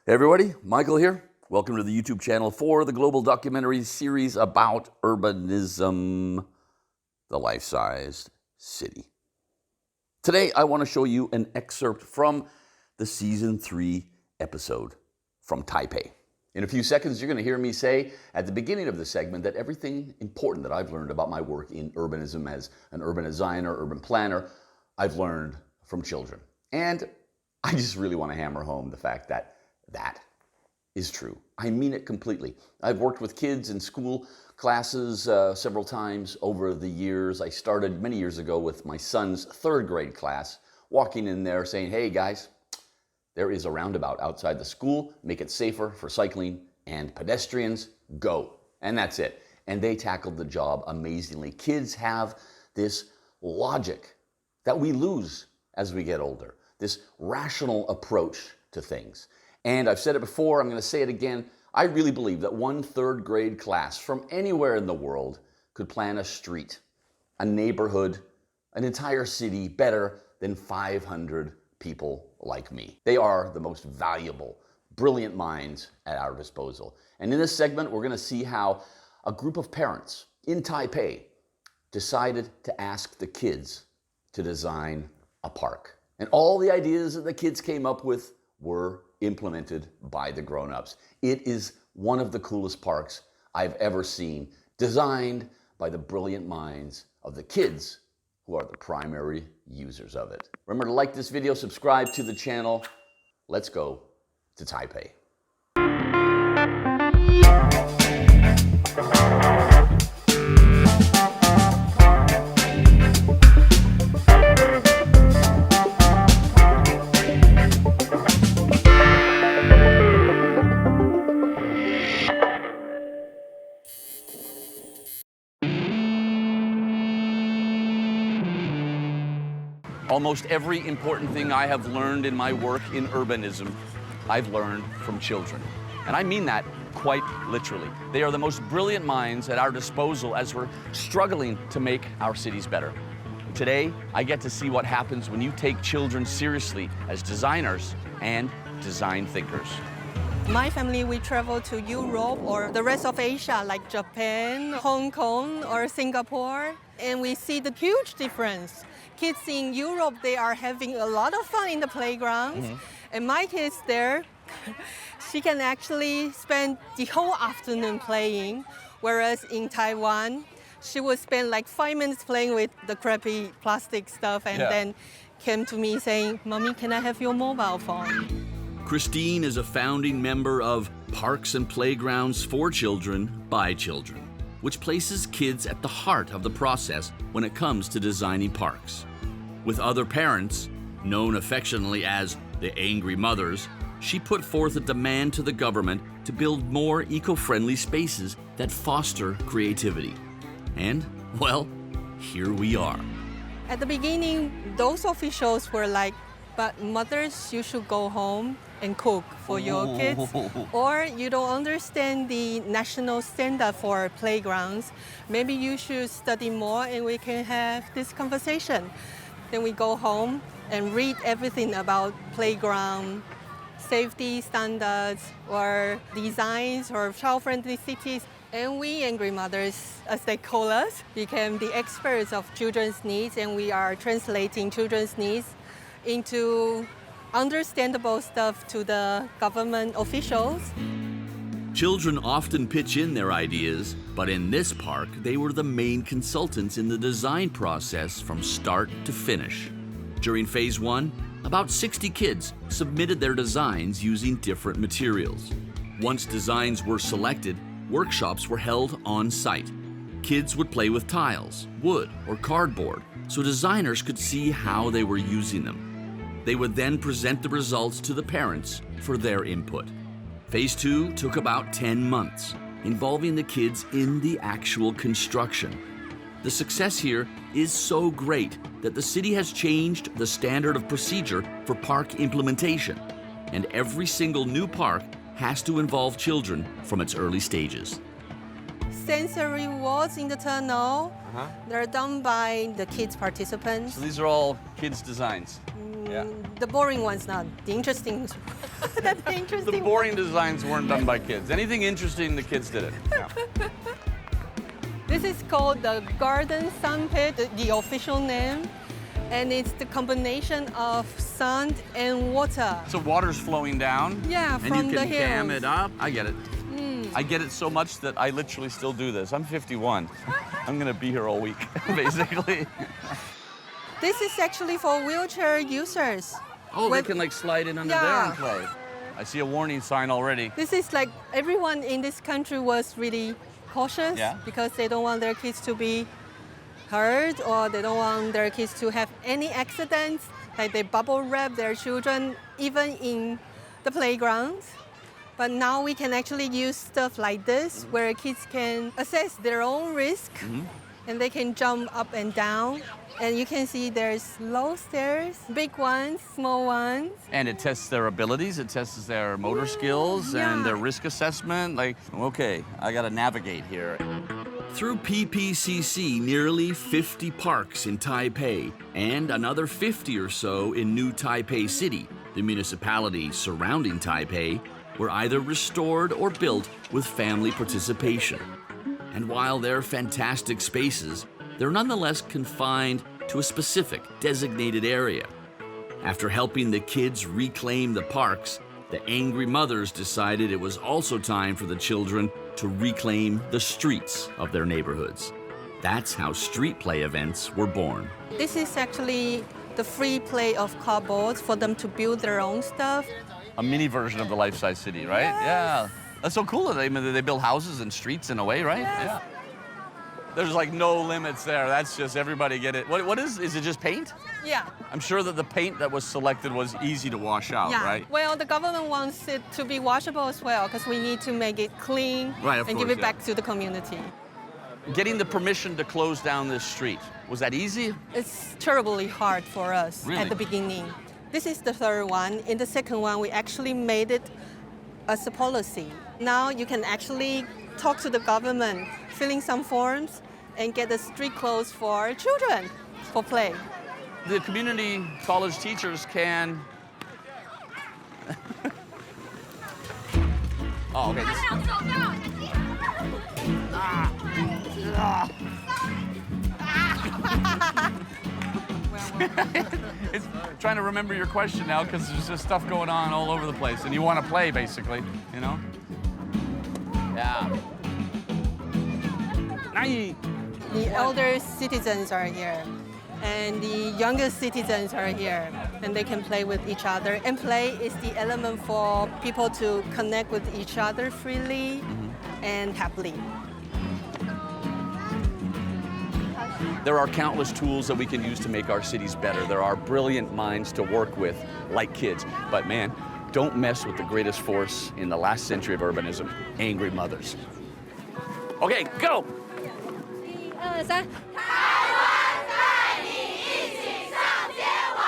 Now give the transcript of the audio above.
Hey everybody, Michael here. Welcome to the YouTube channel for the global documentary series about urbanism, the life-sized city. Today I want to show you an excerpt from the Season 3 episode from Taipei. In a few seconds, you're going to hear me say at the beginning of the segment that everything important that I've learned about my work in urbanism as an urban designer, urban planner, I've learned from children. And I just really want to hammer home the fact that that is true. I mean it completely. I've worked with kids in school classes several times over the years. I started many years ago with my son's third grade class, walking in there saying, hey guys, there is a roundabout outside the school. Make it safer for cycling and pedestrians. Go. And that's it. And they tackled the job amazingly. Kids have this logic that we lose as we get older, this rational approach to things. And I've said it before, I'm going to say it again. I really believe that one third grade class from anywhere in the world could plan a street, a neighborhood, an entire city better than 500 people like me. They are the most valuable, brilliant minds at our disposal. And in this segment, we're going to see how a group of parents in Taipei decided to ask the kids to design a park. And all the ideas that the kids came up with were implemented by the grown-ups. It is one of the coolest parks I've ever seen, designed by the brilliant minds of the kids who are the primary users of it. Remember to like this video, subscribe to the channel. Let's go to Taipei. Almost every important thing I have learned in my work in urbanism, I've learned from children. And I mean that quite literally. They are the most brilliant minds at our disposal as we're struggling to make our cities better. Today, I get to see what happens when you take children seriously as designers and design thinkers. My family, we travel to Europe or the rest of Asia, like Japan, Hong Kong, or Singapore, and we see the huge difference. Kids in Europe, they are having a lot of fun in the playgrounds. And my kids there, she can actually spend the whole afternoon playing, whereas in Taiwan, she would spend like 5 minutes playing with the crappy plastic stuff and then came to me saying, Mommy, can I have your mobile phone? Christine is a founding member of Parks and Playgrounds for Children by Children, which places kids at the heart of the process when it comes to designing parks. With other parents, known affectionately as the Angry Mothers, she put forth a demand to the government to build more eco-friendly spaces that foster creativity. And, well, here we are. At the beginning, those officials were like, but mothers, you should go home and cook for your kids, or you don't understand the national standard for playgrounds. Maybe you should study more and we can have this conversation. Then we go home and read everything about playground safety standards or designs or child-friendly cities. And we Angry Mothers, as they call us, became the experts of children's needs, and we are translating children's needs into understandable stuff to the government officials. Children often pitch in their ideas, but in this park, they were the main consultants in the design process from start to finish. During Phase 1, about 60 kids submitted their designs using different materials. Once designs were selected, workshops were held on site. Kids would play with tiles, wood, or cardboard, so designers could see how they were using them. They would then present the results to the parents for their input. Phase 2 took about 10 months, involving the kids in the actual construction. The success here is so great that the city has changed the standard of procedure for park implementation, and every single new park has to involve children from its early stages. Sensory walls in the tunnel, they're done by the kids participants. So these are all kids' designs? Yeah. The boring ones, not the interesting. That's the interesting. The boring designs weren't done by kids. Anything interesting, the kids did it. Yeah. This is called the garden sand pit, the official name. And it's the combination of sand and water. So water's flowing down? Yeah, and from you the can dam hills. it up? I get it. I get it so much that I literally still do this. I'm 51. I'm gonna be here all week, basically. This is actually for wheelchair users. Oh, they can like slide in under there and play. I see a warning sign already. This is like everyone in this country was really cautious because they don't want their kids to be hurt or they don't want their kids to have any accidents. Like they bubble wrap their children even in the playground. But now we can actually use stuff like this where kids can assess their own risk and they can jump up and down. And you can see there's low stairs, big ones, small ones. And it tests their abilities, it tests their motor skills and their risk assessment. Like, okay, I gotta navigate here. Through PPCC, nearly 50 parks in Taipei and another 50 or so in New Taipei City, the municipalities surrounding Taipei, were either restored or built with family participation. And while they're fantastic spaces, they're nonetheless confined to a specific designated area. After helping the kids reclaim the parks, the angry mothers decided it was also time for the children to reclaim the streets of their neighborhoods. That's how street play events were born. This is actually the free play of cardboard for them to build their own stuff. A mini version of the life-size city, right? Yes. Yeah. That's so cool. They build houses and streets in a way, right? Yes. Yeah. There's like no limits there. That's just everybody get it. What is it just paint? Yeah. I'm sure that the paint that was selected was easy to wash out, right? Well, the government wants it to be washable as well because we need to make it clean and give it back to the community. Getting the permission to close down this street, was that easy? It's terribly hard for us Really? at the beginning. This is the third one. In the second one, we actually made it as a policy. Now you can actually talk to the government, fill in some forms, and get the street closed for children for play. The community college teachers can... Oh, okay. It's trying to remember your question now because there's just stuff going on all over the place and you want to play basically, you know? Yeah. The elder citizens are here and the younger citizens are here and they can play with each other. And play is the element for people to connect with each other freely and happily. There are countless tools that we can use to make our cities better. There are brilliant minds to work with, like kids. But man, don't mess with the greatest force in the last century of urbanism, angry mothers. Okay, go! 1、2、3。台湾带你一起上街玩。